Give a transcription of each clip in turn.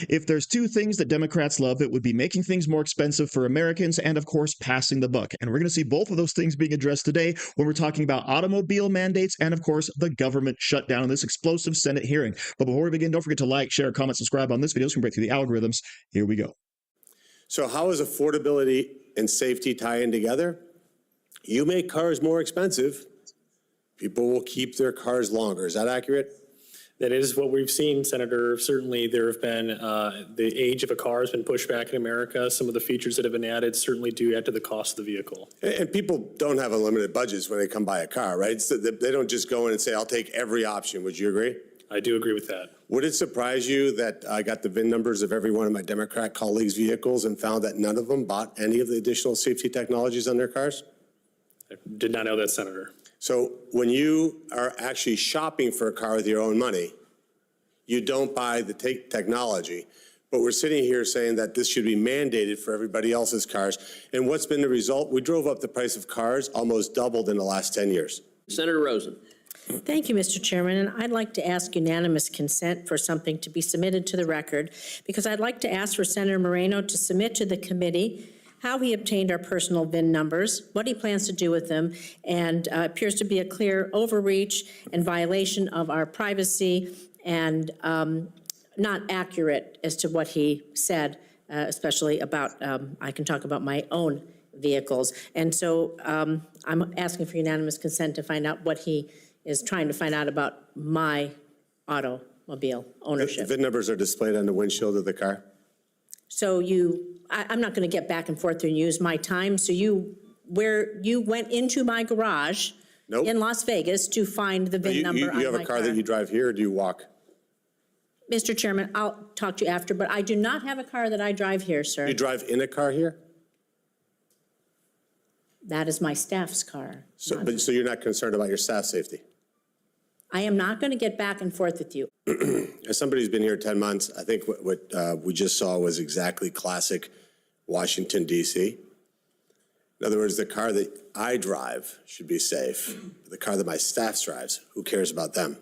If there's two things that Democrats love, it would be making things more expensive for Americans and, of course, passing the buck. And we're going to see both of those things being addressed today when we're talking about automobile mandates and, of course, the government shutdown in this explosive Senate hearing. But before we begin, don't forget to like, share, comment, subscribe on this video so we can break through the algorithms. Here we go. So how does affordability and safety tie in together? You make cars more expensive, people will keep their cars longer. Is that accurate? That is what we've seen, Senator. Certainly there have been, the age of a car has been pushed back in America. Some of the features that have been added certainly do add to the cost of the vehicle. And people don't have unlimited budgets when they come buy a car, right? So they don't just go in and say, I'll take every option. Would you agree? I do agree with that. Would it surprise you that I got the VIN numbers of every one of my Democrat colleagues' vehicles and found that none of them bought any of the additional safety technologies on their cars? I did not know that, Senator. So when you are actually shopping for a car with your own money, you don't buy the technology. But we're sitting here saying that this should be mandated for everybody else's cars. And what's been the result? We drove up the price of cars, almost doubled in the last 10 years. Senator Rosen. Thank you, Mr. Chairman. And I'd like to ask unanimous consent for something to be submitted to the record, because I'd like to ask for Senator Moreno to submit to the committee how he obtained our personal VIN numbers, what he plans to do with them, and appears to be a clear overreach and violation of our privacy and not accurate as to what he said, especially about, I can talk about my own vehicles. And so I'm asking for unanimous consent to find out what he is trying to find out about my automobile ownership. The VIN numbers are displayed on the windshield of the car? So I'm not going to get back and forth and use my time. So you went into my garage in Las Vegas to find the VIN number on my car. You have a car that you drive here, or do you walk? Mr. Chairman, I'll talk to you after, but I do not have a car that I drive here, sir. You drive in a car here? That is my staff's car. So you're not concerned about your staff safety? I am not going to get back and forth with you. As somebody who's been here 10 months, I think what we just saw was exactly classic Washington, D.C. In other words, the car that I drive should be safe. The car that my staff drives, who cares about them?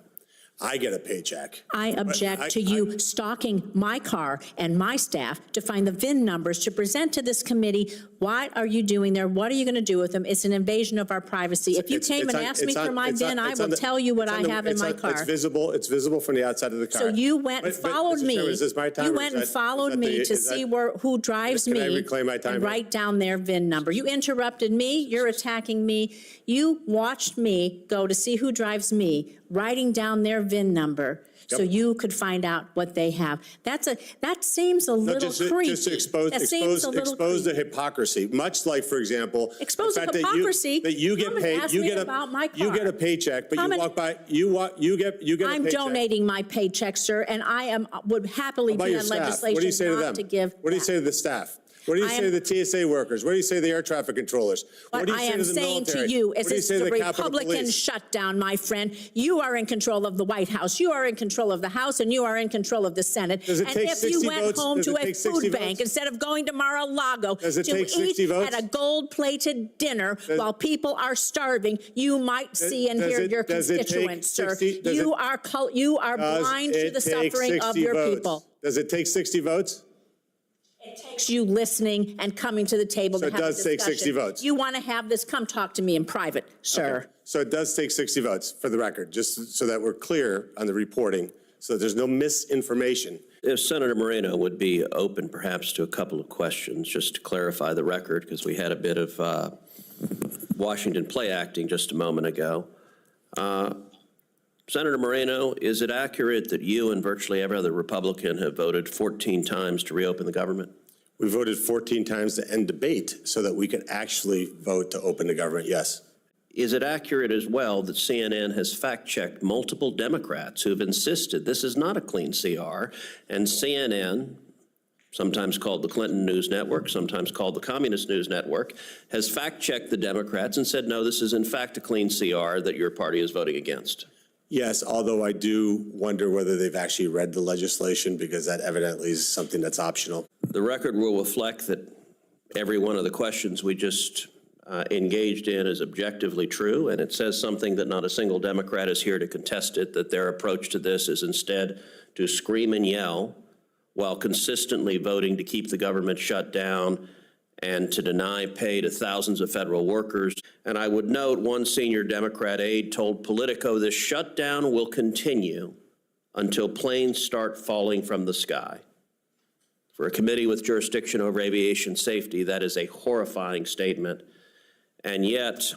I get a paycheck. I object to you stalking my car and my staff to find the VIN numbers to present to this committee. What are you doing there? What are you going to do with them? It's an invasion of our privacy. If you came and asked me for my VIN, I will tell you what I have in my car. It's visible from the outside of the car. So you went and followed me. You went and followed me to see who drives me. Can I reclaim my time? And write down their VIN number. You interrupted me. You're attacking me. You watched me go to see who drives me, writing down their VIN number so you could find out what they have. That seems a little creepy. Just to expose the hypocrisy. Much like, for example, expose the hypocrisy. That you get paid, you get a paycheck, but you walk by, you get a paycheck. I'm donating my paycheck, sir, and I would happily be on legislation what do you say to them? to give. What do you say to the staff? What do you say to the TSA workers? What do you say to the air traffic controllers? What do you say to the military? What I am saying to you is it's the Republican shutdown, my friend. You are in control of the White House. You are in control of the House, and you are in control of the Senate. And if you went home to a food bank instead of going to Mar-a-Lago to eat at a gold-plated dinner while people are starving, you might see and hear your constituents, sir. You are blind to the suffering of your people. Does it take 60 votes? It takes you listening and coming to the table to have a discussion. So it does take 60 votes. You want to have this, come talk to me in private, sir. Okay. So it does take 60 votes, for the record, just so that we're clear on the reporting, so that there's no misinformation. If Senator Moreno would be open perhaps to a couple of questions, just to clarify the record, because we had a bit of Washington play acting just a moment ago. Senator Moreno, is it accurate that you and virtually every other Republican have voted 14 times to reopen the government? We voted 14 times to end debate so that we could actually vote to open the government, yes. Is it accurate as well that CNN has fact-checked multiple Democrats who have insisted this is not a clean CR, and CNN, sometimes called the Clinton News Network, sometimes called the Communist News Network, has fact-checked the Democrats and said, no, this is in fact a clean CR that your party is voting against? Yes, although I do wonder whether they've actually read the legislation, because that evidently is something that's optional. The record will reflect that every one of the questions we just engaged in is objectively true, and it says something that not a single Democrat is here to contest it, that their approach to this is instead to scream and yell while consistently voting to keep the government shut down and to deny pay to thousands of federal workers. And I would note one senior Democrat aide told Politico this shutdown will continue until planes start falling from the sky. For a committee with jurisdiction over aviation safety, that is a horrifying statement. And yet,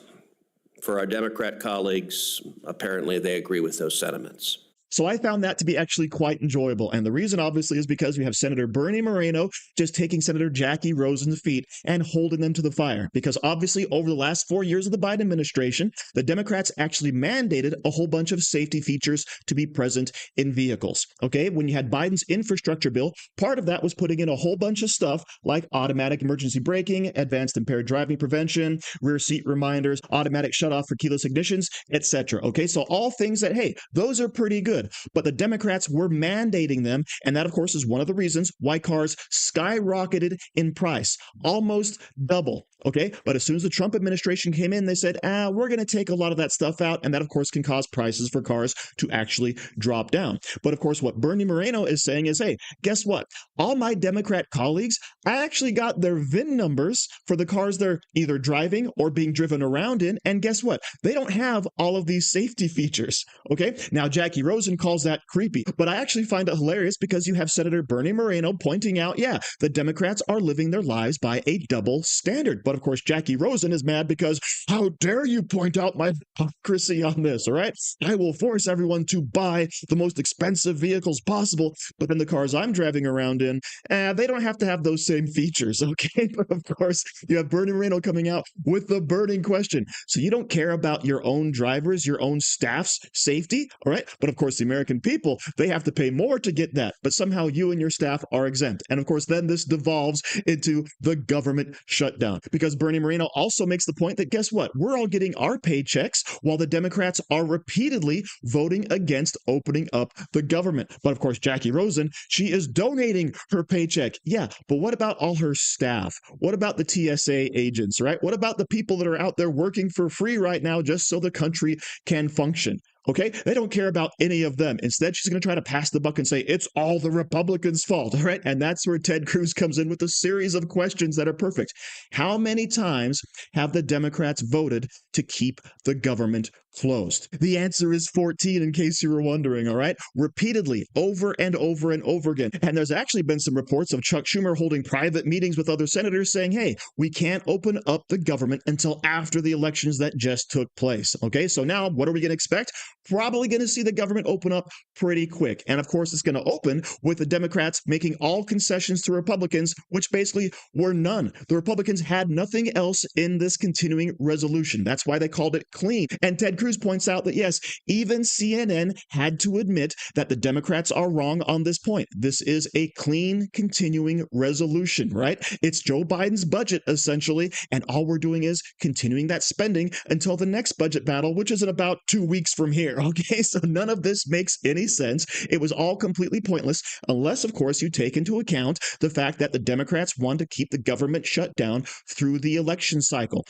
for our Democrat colleagues, apparently they agree with those sentiments. So I found that to be actually quite enjoyable. And the reason, obviously, is because we have Senator Bernie Moreno just taking Senator Jacky Rosen's feet and holding them to the fire. Because obviously, over the last 4 years of the Biden administration, the Democrats actually mandated a whole bunch of safety features to be present in vehicles. Okay, when you had Biden's infrastructure bill, part of that was putting in a whole bunch of stuff like automatic emergency braking, advanced impaired driving prevention, rear seat reminders, automatic shutoff for keyless ignitions, etc. Okay, so all things that, hey, those are pretty good. But the Democrats were mandating them, and that, of course, is one of the reasons why cars skyrocketed in price, almost double. Okay, but as soon as the Trump administration came in, they said, we're going to take a lot of that stuff out, and that, of course, can cause prices for cars to actually drop down. But, of course, what Bernie Moreno is saying is, hey, guess what? All my Democrat colleagues, I actually got their VIN numbers for the cars they're either driving or being driven around in, and guess what? They don't have all of these safety features. Okay, now Jacky Rosen calls that creepy, but I actually find it hilarious because you have Senator Bernie Moreno pointing out, yeah, the Democrats are living their lives by a double standard. But of course, Jacky Rosen is mad because how dare you point out my hypocrisy on this, all right? I will force everyone to buy the most expensive vehicles possible, but then the cars I'm driving around in, they don't have to have those same features, okay? But of course, you have Bernie Moreno coming out with the burning question. So you don't care about your own drivers, your own staff's safety, all right? But of course, the American people, they have to pay more to get that, but somehow you and your staff are exempt. And of course, then this devolves into the government shutdown, because Bernie Moreno also makes the point that guess what? We're all getting our paychecks while the Democrats are repeatedly voting against opening up the government. But of course, Jacky Rosen, she is donating her paycheck. Yeah, but what about all her staff? What about the TSA agents, right? What about the people that are out there working for free right now just so the country can function? Okay, they don't care about any of them. Instead, she's going to try to pass the buck and say it's all the Republicans' fault. All right, and that's where Ted Cruz comes in with a series of questions that are perfect. How many times have the Democrats voted to keep the government closed? The answer is 14, in case you were wondering. All right, repeatedly, over and over and over again. And there's actually been some reports of Chuck Schumer holding private meetings with other senators saying, hey, we can't open up the government until after the elections that just took place. Okay, so now what are we going to expect? Probably going to see the government open up pretty quick. And of course, it's going to open with the Democrats making all concessions to Republicans, which basically were none. The Republicans had nothing else in this continuing resolution. That's why they called it clean. And Ted Cruz points out that, yes, even CNN had to admit that the Democrats are wrong on this point. This is a clean continuing resolution, right? It's Joe Biden's budget, essentially. And all we're doing is continuing that spending until the next budget battle, which is in about 2 weeks from here. Okay, so none of this makes any sense. It was all completely pointless, unless, of course, you take into account the fact that the Democrats want to keep the government shut down through the election cycle.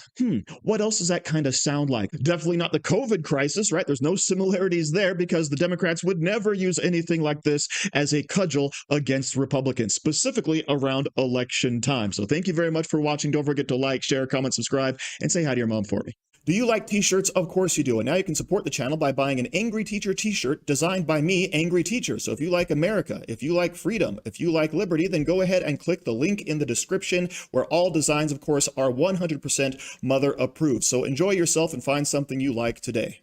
What else does that kind of sound like? Definitely not the COVID crisis, right? There's no similarities there because the Democrats would never use anything like this as a cudgel against Republicans, specifically around election time. So thank you very much for watching. Don't forget to like, share, comment, subscribe, and say hi to your mom for me. Do you like t-shirts? Of course you do. And now you can support the channel by buying an Angry Teacher t-shirt designed by me, Angry Teacher. So if you like America, if you like freedom, if you like liberty, then go ahead and click the link in the description where all designs, of course, are 100% mother approved. So enjoy yourself and find something you like today.